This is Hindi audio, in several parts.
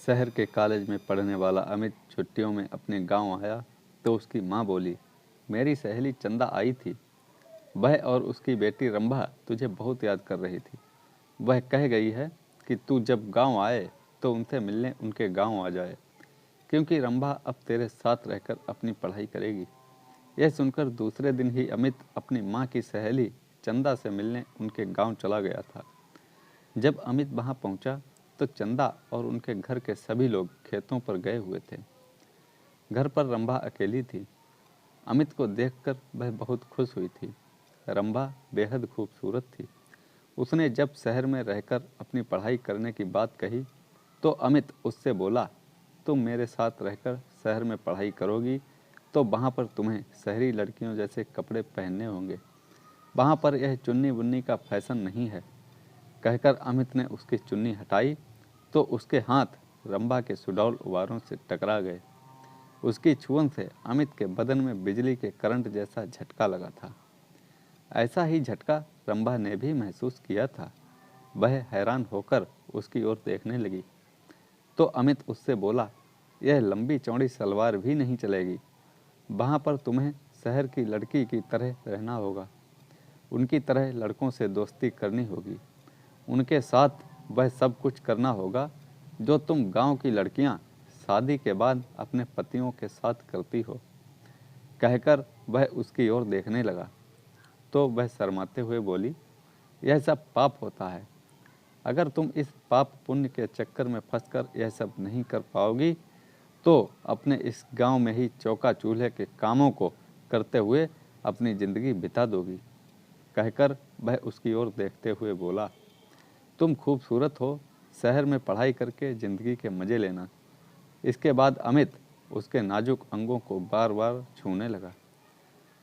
शहर के कॉलेज में पढ़ने वाला अमित छुट्टियों में अपने गांव आया तो उसकी माँ बोली, मेरी सहेली चंदा आई थी। वह और उसकी बेटी रंभा तुझे बहुत याद कर रही थी। वह कह गई है कि तू जब गांव आए तो उनसे मिलने उनके गांव आ जाए, क्योंकि रंभा अब तेरे साथ रहकर अपनी पढ़ाई करेगी। यह सुनकर दूसरे दिन ही अमित अपनी माँ की सहेली चंदा से मिलने उनके गांव चला गया था। जब अमित वहां पहुंचा तो चंदा और उनके घर के सभी लोग खेतों पर गए हुए थे। घर पर रंभा अकेली थी। अमित को देखकर वह बहुत खुश हुई थी। रंभा बेहद खूबसूरत थी। उसने जब शहर में रहकर अपनी पढ़ाई करने की बात कही तो अमित उससे बोला, तुम मेरे साथ रहकर शहर में पढ़ाई करोगी तो वहाँ पर तुम्हें शहरी लड़कियों जैसे कपड़े पहनने होंगे। वहाँ पर यह चुन्नी बुन्नी का फैशन नहीं है। कहकर अमित ने उसकी चुन्नी हटाई तो उसके हाथ रंभा के सुडौल उबारों से टकरा गए। उसकी छुअन से अमित के बदन में बिजली के करंट जैसा झटका लगा था। ऐसा ही झटका रंभा ने भी महसूस किया था। वह हैरान होकर उसकी ओर देखने लगी तो अमित उससे बोला, यह लंबी चौड़ी सलवार भी नहीं चलेगी। वहाँ पर तुम्हें शहर की लड़की की तरह रहना होगा। उनकी तरह लड़कों से दोस्ती करनी होगी। उनके साथ वह सब कुछ करना होगा जो तुम गांव की लड़कियां शादी के बाद अपने पतियों के साथ करती हो। कहकर वह उसकी ओर देखने लगा तो वह शर्माते हुए बोली, यह सब पाप होता है। अगर तुम इस पाप पुण्य के चक्कर में फंसकर यह सब नहीं कर पाओगी तो अपने इस गांव में ही चौका चूल्हे के कामों को करते हुए अपनी ज़िंदगी बिता दोगी। कहकर वह उसकी ओर देखते हुए बोला, तुम खूबसूरत हो, शहर में पढ़ाई करके ज़िंदगी के मज़े लेना। इसके बाद अमित उसके नाजुक अंगों को बार बार छूने लगा।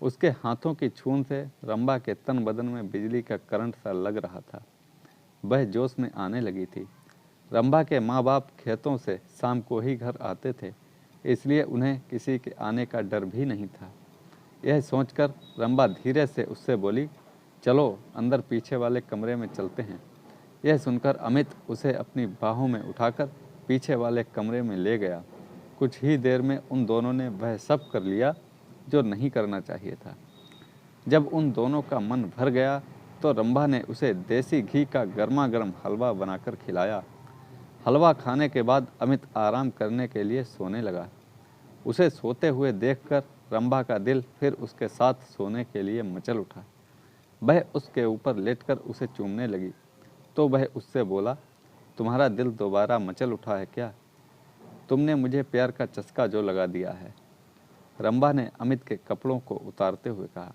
उसके हाथों की छून से रंभा के तन बदन में बिजली का करंट सा लग रहा था। वह जोश में आने लगी थी। रंभा के माँ बाप खेतों से शाम को ही घर आते थे, इसलिए उन्हें किसी के आने का डर भी नहीं था। यह सोचकर रंभा धीरे से उससे बोली, चलो अंदर पीछे वाले कमरे में चलते हैं। यह सुनकर अमित उसे अपनी बाहों में उठाकर पीछे वाले कमरे में ले गया। कुछ ही देर में उन दोनों ने वह सब कर लिया जो नहीं करना चाहिए था। जब उन दोनों का मन भर गया तो रंभा ने उसे देसी घी का गर्मा गर्म हलवा बनाकर खिलाया। हलवा खाने के बाद अमित आराम करने के लिए सोने लगा। उसे सोते हुए देखकर रंभा का दिल फिर उसके साथ सोने के लिए मचल उठा। वह उसके ऊपर लेटकर उसे चूमने लगी तो वह उससे बोला, तुम्हारा दिल दोबारा मचल उठा है क्या? तुमने मुझे प्यार का चस्का जो लगा दिया है। रंभा ने अमित के कपड़ों को उतारते हुए कहा।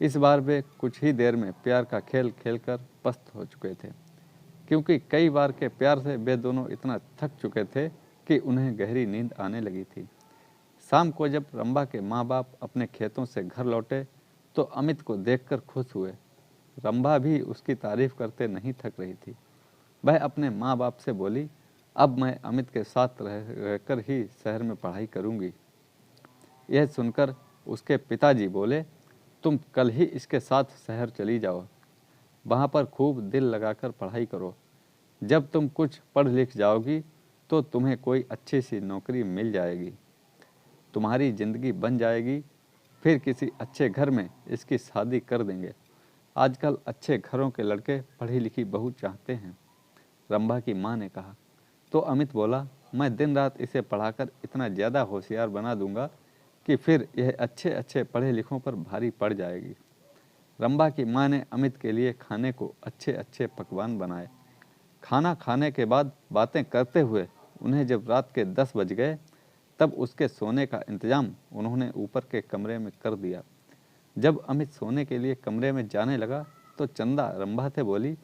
इस बार वे कुछ ही देर में प्यार का खेल खेलकर पस्त हो चुके थे, क्योंकि कई बार के प्यार से वे दोनों इतना थक चुके थे कि उन्हें गहरी नींद आने लगी थी। शाम को जब रंभा के माँ बाप अपने खेतों से घर लौटे तो अमित को देखकर खुश हुए। रंभा भी उसकी तारीफ करते नहीं थक रही थी। वह अपने माँ बाप से बोली, अब मैं अमित के साथ रहकर ही शहर में पढ़ाई करूँगी। यह सुनकर उसके पिताजी बोले, तुम कल ही इसके साथ शहर चली जाओ। वहाँ पर खूब दिल लगाकर पढ़ाई करो। जब तुम कुछ पढ़ लिख जाओगी तो तुम्हें कोई अच्छी सी नौकरी मिल जाएगी, तुम्हारी ज़िंदगी बन जाएगी। फिर किसी अच्छे घर में इसकी शादी कर देंगे। आजकल अच्छे घरों के लड़के पढ़ी लिखी बहू चाहते हैं। रंभा की माँ ने कहा। तो अमित बोला, मैं दिन रात इसे पढ़ाकर इतना ज़्यादा होशियार बना दूंगा कि फिर यह अच्छे अच्छे पढ़े लिखों पर भारी पड़ जाएगी। रंभा की माँ ने अमित के लिए खाने को अच्छे अच्छे पकवान बनाए। खाना खाने के बाद बातें करते हुए उन्हें जब रात के 10 बज गए तब उसके सोने का इंतजाम उन्होंने ऊपर के कमरे में कर दिया। जब अमित सोने के लिए कमरे में जाने लगा तो चंदा रंभा से बोली,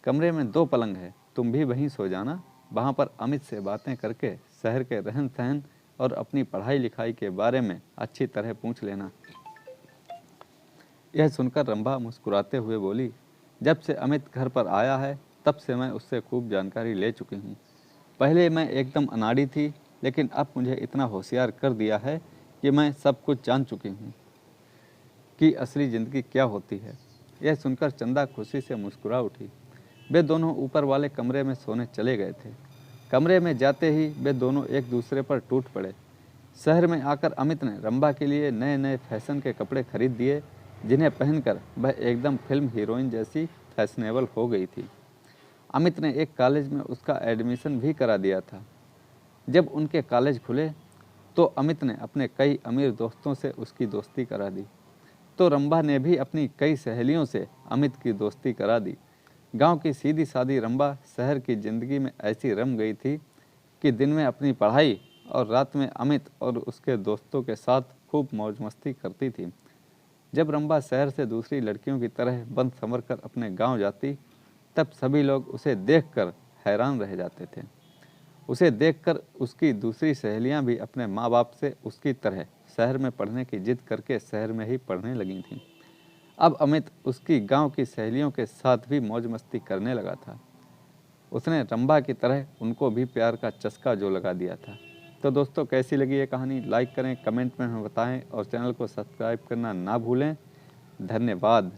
कमरे में 2 पलंग है, तुम भी वहीं सो जाना। वहाँ पर अमित से बातें करके शहर के रहन सहन और अपनी पढ़ाई लिखाई के बारे में अच्छी तरह पूछ लेना। यह सुनकर रंभा मुस्कुराते हुए बोली, जब से अमित घर पर आया है तब से मैं उससे खूब जानकारी ले चुकी हूँ। पहले मैं एकदम अनाड़ी थी, लेकिन अब मुझे इतना होशियार कर दिया है कि मैं सब कुछ जान चुकी हूँ कि असली ज़िंदगी क्या होती है। यह सुनकर चंदा खुशी से मुस्कुरा उठी। वे दोनों ऊपर वाले कमरे में सोने चले गए थे। कमरे में जाते ही वे दोनों एक दूसरे पर टूट पड़े। शहर में आकर अमित ने रंभा के लिए नए नए फैशन के कपड़े खरीद दिए, जिन्हें पहनकर वह एकदम फिल्म हीरोइन जैसी फैशनेबल हो गई थी। अमित ने एक कॉलेज में उसका एडमिशन भी करा दिया था। जब उनके कॉलेज खुले तो अमित ने अपने कई अमीर दोस्तों से उसकी दोस्ती करा दी, तो रंभा ने भी अपनी कई सहेलियों से अमित की दोस्ती करा दी। गांव की सीधी सादी रंभा शहर की ज़िंदगी में ऐसी रम गई थी कि दिन में अपनी पढ़ाई और रात में अमित और उसके दोस्तों के साथ खूब मौज मस्ती करती थी। जब रंभा शहर से दूसरी लड़कियों की तरह बंद संवर कर अपने गांव जाती, तब सभी लोग उसे देखकर हैरान रह जाते थे। उसे देखकर उसकी दूसरी सहेलियां भी अपने माँ बाप से उसकी तरह शहर में पढ़ने की जिद करके शहर में ही पढ़ने लगी थीं। अब अमित उसकी गांव की सहेलियों के साथ भी मौज मस्ती करने लगा था। उसने रंभा की तरह उनको भी प्यार का चस्का जो लगा दिया था। तो दोस्तों, कैसी लगी ये कहानी? लाइक करें, कमेंट में हमें बताएं और चैनल को सब्सक्राइब करना ना भूलें। धन्यवाद।